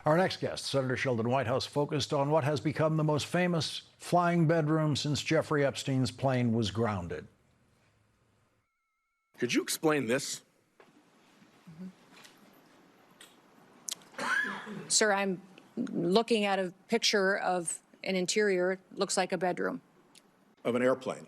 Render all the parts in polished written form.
Our next guest, Senator Sheldon Whitehouse, focused on what has become the most famous flying bedroom since Jeffrey Epstein's plane was grounded. Could you explain this? Sir, I'm looking at a picture of an interior. It looks like a bedroom. Of an airplane?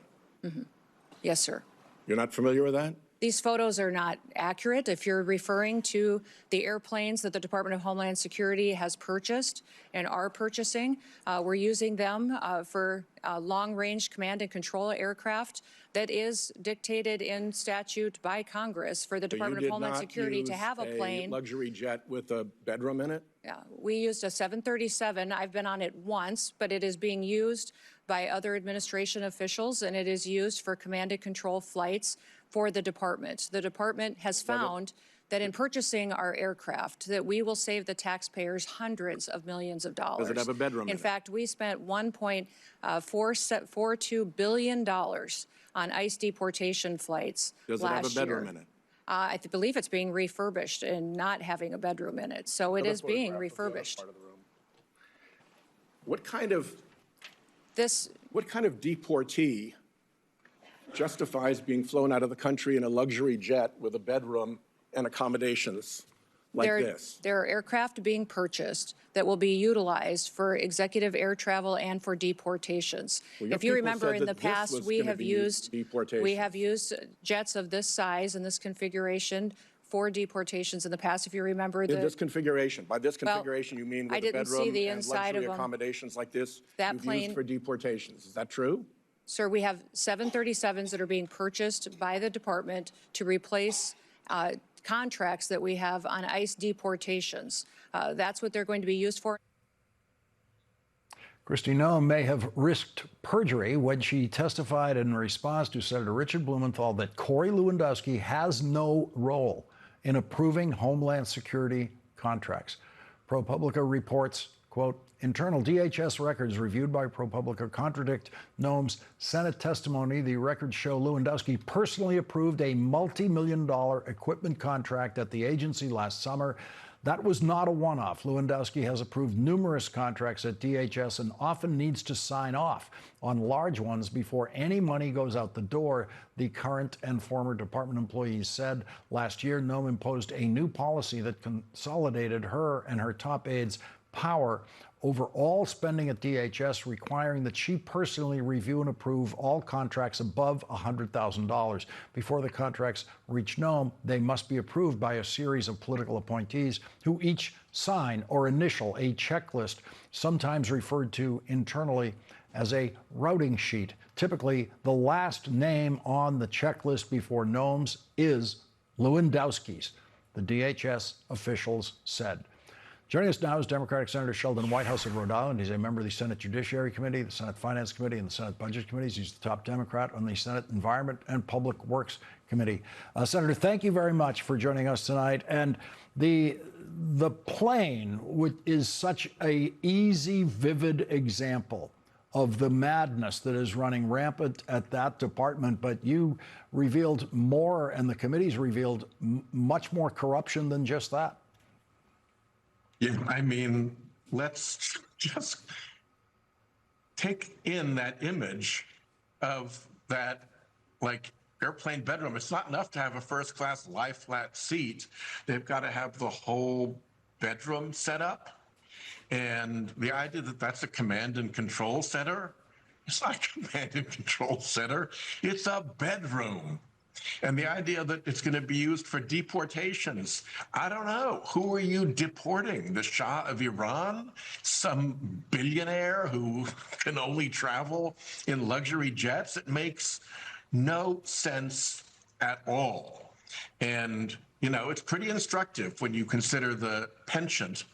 Yes, sir. You're not familiar with that? These photos are not accurate. If you're referring to the airplanes that the Department of Homeland Security has purchased and are purchasing, we're using them for long-range command and control aircraft that is dictated in statute by Congress for the Department of Homeland Security to have a plane. Luxury jet with a bedroom in it? Yeah, we used a 737. I've been on it once, but it is being used by other administration officials, and it is used for command and control flights for the department. The department has found that in purchasing our aircraft, that we will save the taxpayers hundreds of millions of dollars. Does it have a bedroom in it? In fact, we spent $1.442 billion on ICE deportation flights last year. Does it have a bedroom in it? I believe it's being refurbished and not having a bedroom in it. So it is being refurbished. What kind of deportee justifies being flown out of the country in a luxury jet with a bedroom and accommodations like this? There are aircraft being purchased that will be utilized for executive air travel and for deportations. Well, if you remember, in the past, we have used jets of this size and this configuration for deportations in the past. If you remember, in this configuration, by this configuration, you mean with a bedroom and luxury accommodations like this you've used for deportations. Is that true? Sir, we have 737s that are being purchased by the department to replace contracts that we have on ICE deportations. That's what they're going to be used for. Kristi Noem may have risked perjury when she testified in response to Senator Richard Blumenthal that Corey Lewandowski has no role in approving Homeland Security contracts. ProPublica reports, quote, internal DHS records reviewed by ProPublica contradict Noem's Senate testimony. The records show Lewandowski personally approved a multi-million-dollar equipment contract at the agency last summer. That was not a one-off. Lewandowski has approved numerous contracts at DHS and often needs to sign off on large ones before any money goes out the door, the current and former department employees said. Last year, Noem imposed a new policy that consolidated her and her top aides' power over all spending at DHS, requiring that she personally review and approve all contracts above $100,000. Before the contracts reach Noem, they must be approved by a series of political appointees who each sign or initial a checklist, sometimes referred to internally as a routing sheet. Typically, the last name on the checklist before Noem's is Lewandowski's, the DHS officials said. Joining us now is Democratic Senator Sheldon Whitehouse of Rhode Island. He's a member of the Senate Judiciary Committee, the Senate Finance Committee, and the Senate Budget Committees. He's the top Democrat on the Senate Environment and Public Works Committee. Senator, thank you very much for joining us tonight. And the plane is such an easy, vivid example of the madness that is running rampant at that department. But you revealed more, and the committees revealed much more corruption than just that. Yeah, I mean, let's just take in that image of that, like, airplane bedroom. It's not enough to have a first-class lie-flat seat. They've got to have the whole bedroom set up. And the idea that that's a command and control center, it's not a command and control center. It's a bedroom. And the idea that it's going to be used for deportations, I don't know. Who are you deporting? The Shah of Iran? Some billionaire who can only travel in luxury jets? It makes no sense at all. And, you know, it's pretty instructive when you consider the penchant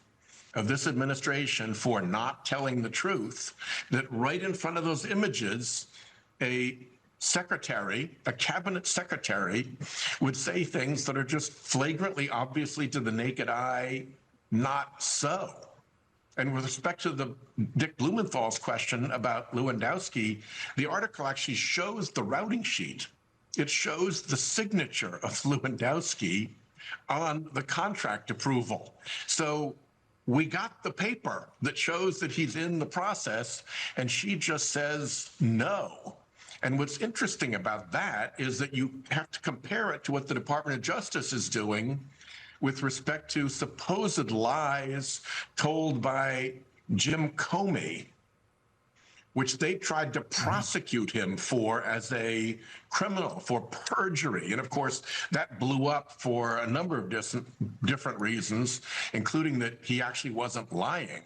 of this administration for not telling the truth, that right in front of those images, a cabinet secretary would say things that are just flagrantly, obviously to the naked eye, not so. And with respect to the Dick Blumenthal's question about Lewandowski, the article actually shows the routing sheet. It shows the signature of Lewandowski on the contract approval. So we got the paper that shows that he's in the process, and she just says no. And what's interesting about that is that you have to compare it to what the Department of Justice is doing with respect to supposed lies told by Jim Comey, which they tried to prosecute him for as a criminal for perjury. And of course, that blew up for a number of different reasons, including that he actually wasn't lying.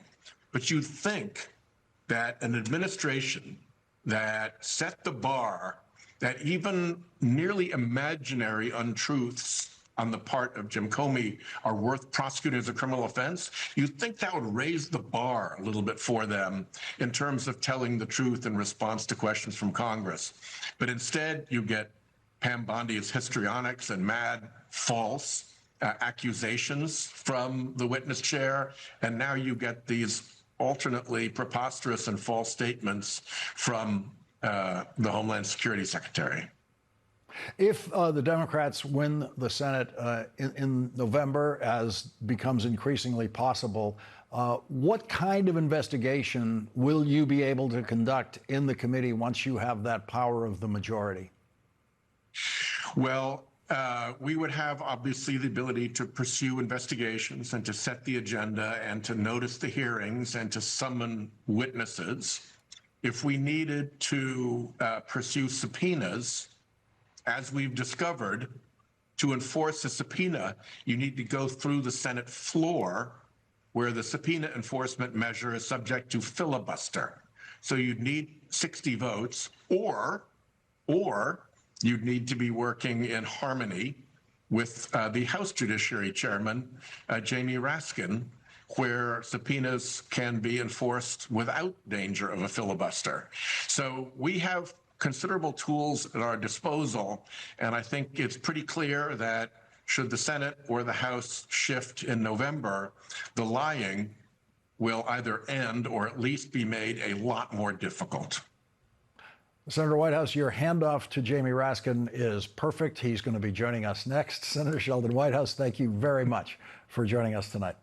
But you'd think that an administration that set the bar, that even nearly imaginary untruths on the part of Jim Comey are worth prosecuting as a criminal offense, you'd think that would raise the bar a little bit for them in terms of telling the truth in response to questions from Congress. But instead, you get Pam Bondi's histrionics and mad, false accusations from the witness chair, and now you get these alternately preposterous and false statements from the Homeland Security Secretary. If the Democrats win the Senate in November, as becomes increasingly possible, what kind of investigation will you be able to conduct in the committee once you have that power of the majority? Well, we would have obviously the ability to pursue investigations and to set the agenda and to notice the hearings and to summon witnesses. If we needed to pursue subpoenas, as we've discovered, to enforce a subpoena, you need to go through the Senate floor, where the subpoena enforcement measure is subject to filibuster. So you'd need 60 votes, or you'd need to be working in harmony with the House Judiciary Chairman, Jamie Raskin, where subpoenas can be enforced without danger of a filibuster. So we have considerable tools at our disposal, and I think it's pretty clear that should the Senate or the House shift in November, the lying will either end or at least be made a lot more difficult. Senator Whitehouse, your handoff to Jamie Raskin is perfect. He's going to be joining us next. Senator Sheldon Whitehouse, thank you very much for joining us tonight.